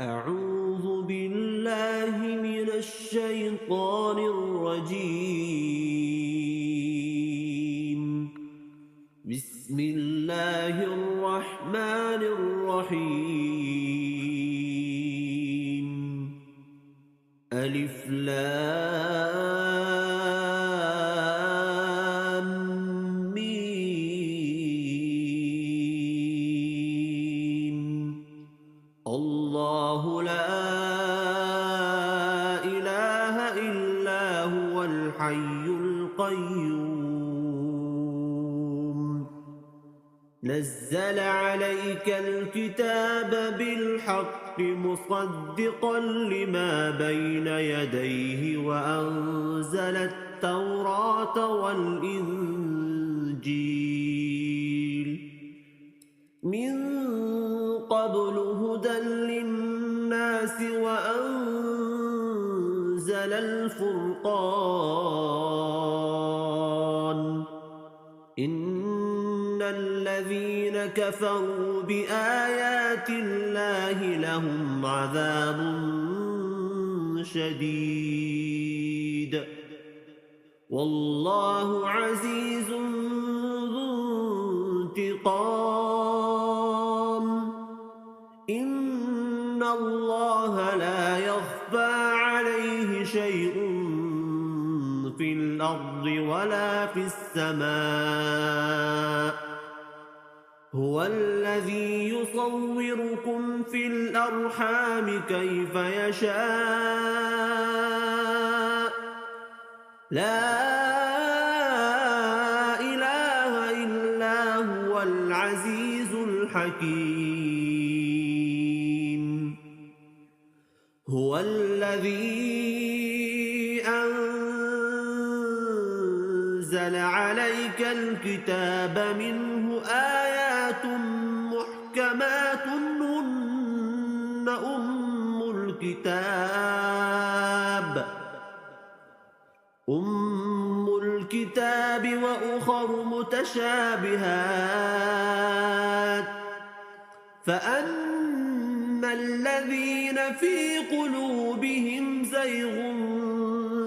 أعوذ بالله من الشيطان الرجيم. بسم الله الرحمن الرحيم. ألف لام ميم. الله لا إله إلا هو الحي القيوم. نزل عليك الكتاب بالحق مصدقا لما بين يديه وأنزل التوراة والإنجيل من قبل هدى للناس وأنزل الفرقان. إن الذين كفروا بآيات الله لهم عذاب شديد والله عزيز ذو انتقام. إن الله لا يخفى عليه شيء في الأرض ولا في السماء. هو الذي يصوركم في الأرحام كيف يشاء. لا إله إلا هو العزيز الحكيم. هو الذي أنزل عليك الكتاب منه آيات محكمات هن أم الكتاب وأخر متشابهات. فأما الذين في قلوبهم زيغ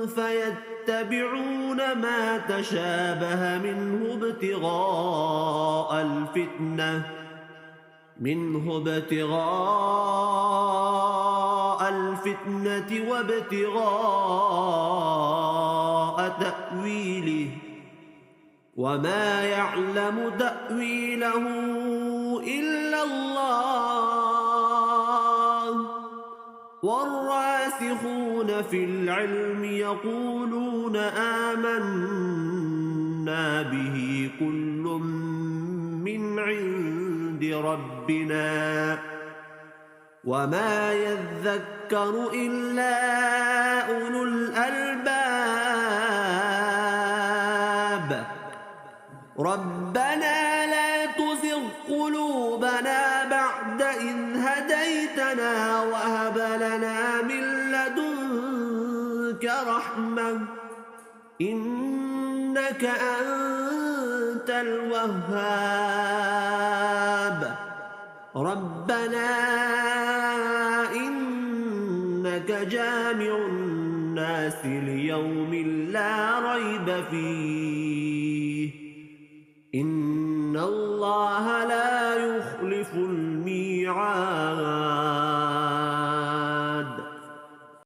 فيتبعون ما تشابه منه ابتغاء الفتنة وابتغاء تأويله وما يعلم تأويله إلا الله. والراسخون في العلم يقولون آمنا به كل من عند ربنا وما يذكر إلا أولو الألباب. ربنا لا تزغ قلوبنا بعد إذ هديتنا وهب لنا من لدنك رحمة إنك أنت الوهاب. ربنا إنك جامع الناس ليوم لا ريب فيه